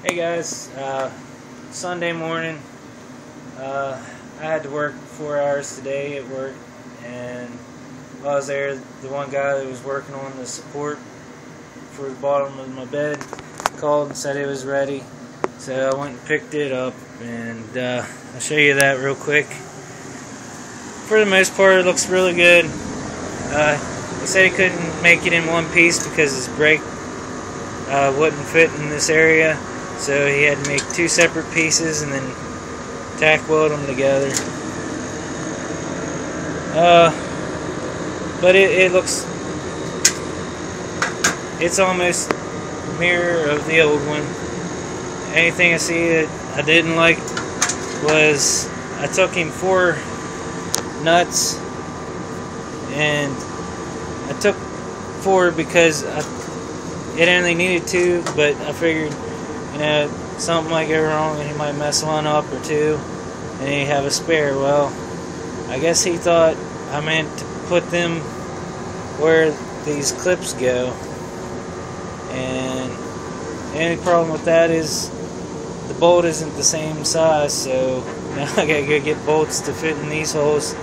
Hey guys, Sunday morning. I had to work 4 hours today at work, and while I was there, the one guy that was working on the support for the bottom of my bed called and said it was ready. So I went and picked it up, and I'll show you that real quick. For the most part, it looks really good. He said he couldn't make it in one piece because his brake wouldn't fit in this area. So he had to make two separate pieces and then tack weld them together. But it looks, it's almost a mirror of the old one. Anything I see that I didn't like was I took him 4 nuts, and I took 4 because it only needed 2, but I figured, you know, something might go wrong and he might mess one up or 2, and then you have a spare. Well, I guess he thought I meant to put them where these clips go, and the only problem with that is the bolt isn't the same size, so now I gotta go get bolts to fit in these holes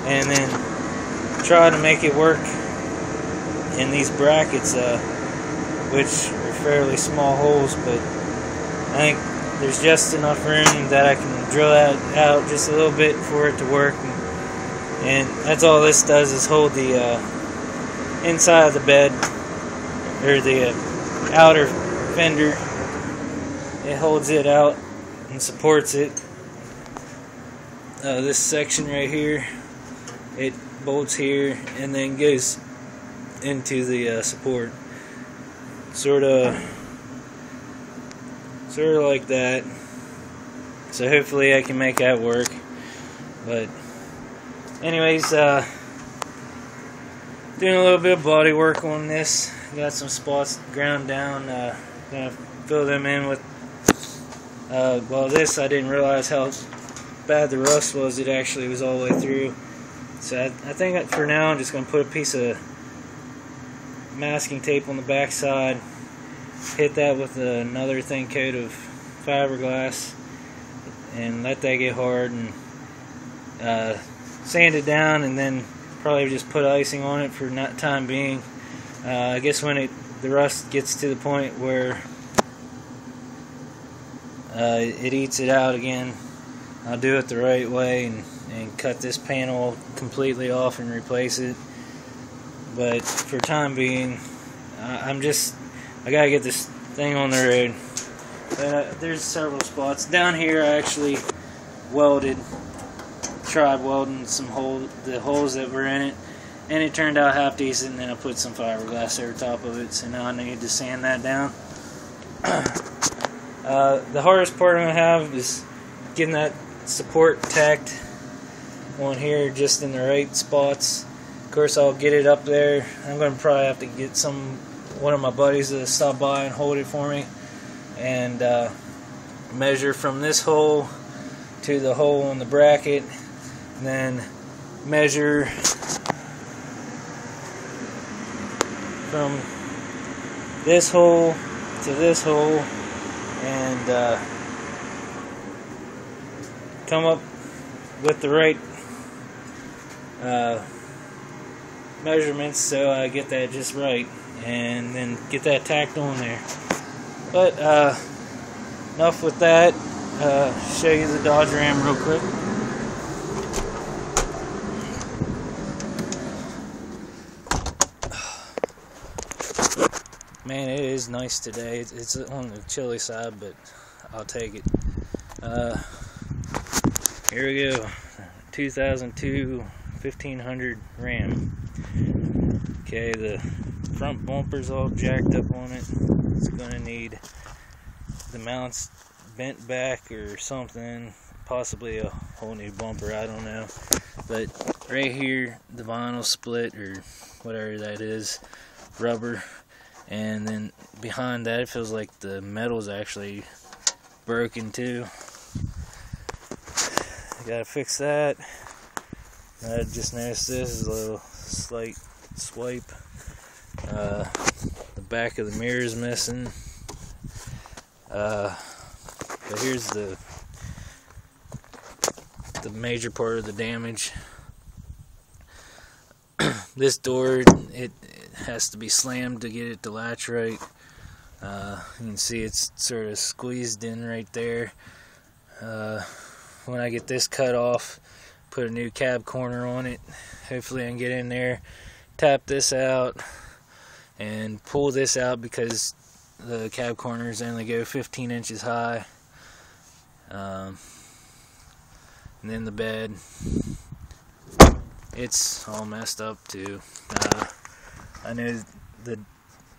and then try to make it work in these brackets, which are fairly small holes, but I think there's just enough room that I can drill that out just a little bit for it to work, and that's all this does, is hold the inside of the bed, or the outer fender. It holds it out and supports it. This section right here, it bolts here and then goes into the support, sort of like that. So hopefully I can make that work. But anyways, doing a little bit of body work on this. Got some spots ground down. Gonna fill them in with well, this, I didn't realize how bad the rust was. It actually was all the way through. So I think that for now I'm just going to put a piece of masking tape on the back side, hit that with another thin coat of fiberglass, and let that get hard, and sand it down, and then probably just put icing on it for the time being. I guess when the rust gets to the point where it eats it out again, I'll do it the right way and cut this panel completely off and replace it. But for time being, I gotta get this thing on the road. But there's several spots down here. I actually tried welding the holes that were in it, and it turned out half decent. And then I put some fiberglass over top of it, so now I need to sand that down. The hardest part I'm gonna have is getting that support tacked on here just in the right spots. Of course, I'll get it up there. I'm gonna probably have to get one of my buddies to stop by and hold it for me, and measure from this hole to the hole on the bracket, and then measure from this hole to this hole, and come up with the right measurements so I get that just right, and then get that tacked on there. But enough with that. Show you the Dodge Ram real quick. Man, it is nice today. It's on the chilly side, but I'll take it. Here we go. 2002 1500 Ram. Okay, the front bumper's all jacked up on it. It's gonna need the mounts bent back or something, possibly a whole new bumper, I don't know. But right here, the vinyl split, or whatever that is, rubber, and then behind that it feels like the metal's actually broken too. I gotta fix that. I just noticed this is a little slight swipe. The back of the mirror is missing. But here's the major part of the damage. This door, it has to be slammed to get it to latch right. You can see it's sort of squeezed in right there. When I get this cut off, put a new cab corner on it. Hopefully I can get in there, tap this out, and pull this out because the cab corners only go 15 inches high. And then the bed, it's all messed up too. I know that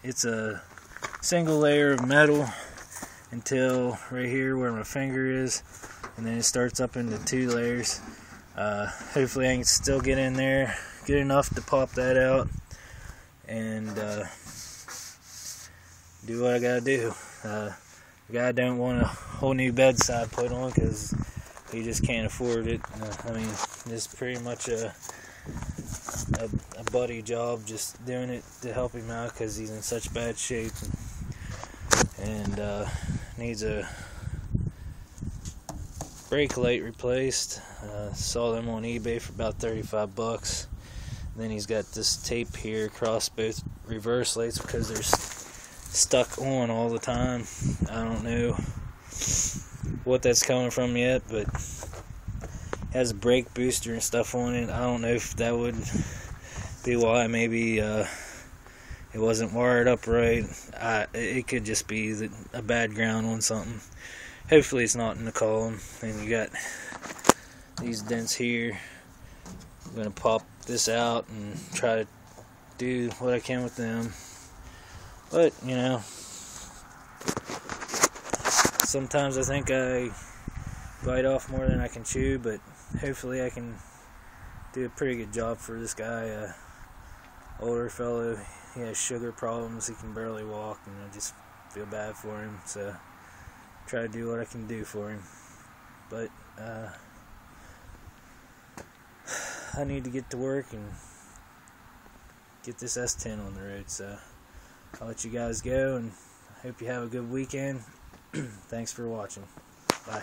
it's a single layer of metal until right here where my finger is, and then it starts up into 2 layers. Hopefully I can still get in there, get enough to pop that out, and do what I gotta do. The guy don't want a whole new bedside put on because he just can't afford it. I mean, it's pretty much a buddy job, just doing it to help him out because he's in such bad shape and needs a brake light replaced. Saw them on eBay for about 35 bucks. Then he's got this tape here across both reverse lights because they're stuck on all the time. I don't know what that's coming from yet, but it has a brake booster and stuff on it. I don't know if that would be why. Maybe it wasn't wired up right. It could just be a bad ground on something. Hopefully it's not in the column. And you got these dents here. I'm gonna pop this out and try to do what I can with them. But, you know, sometimes I think I bite off more than I can chew, but hopefully I can do a pretty good job for this guy. Older fellow, he has sugar problems, he can barely walk, and I just feel bad for him, so try to do what I can do for him. But I need to get to work and get this S10 on the road, so I'll let you guys go, and I hope you have a good weekend. Thanks for watching. Bye.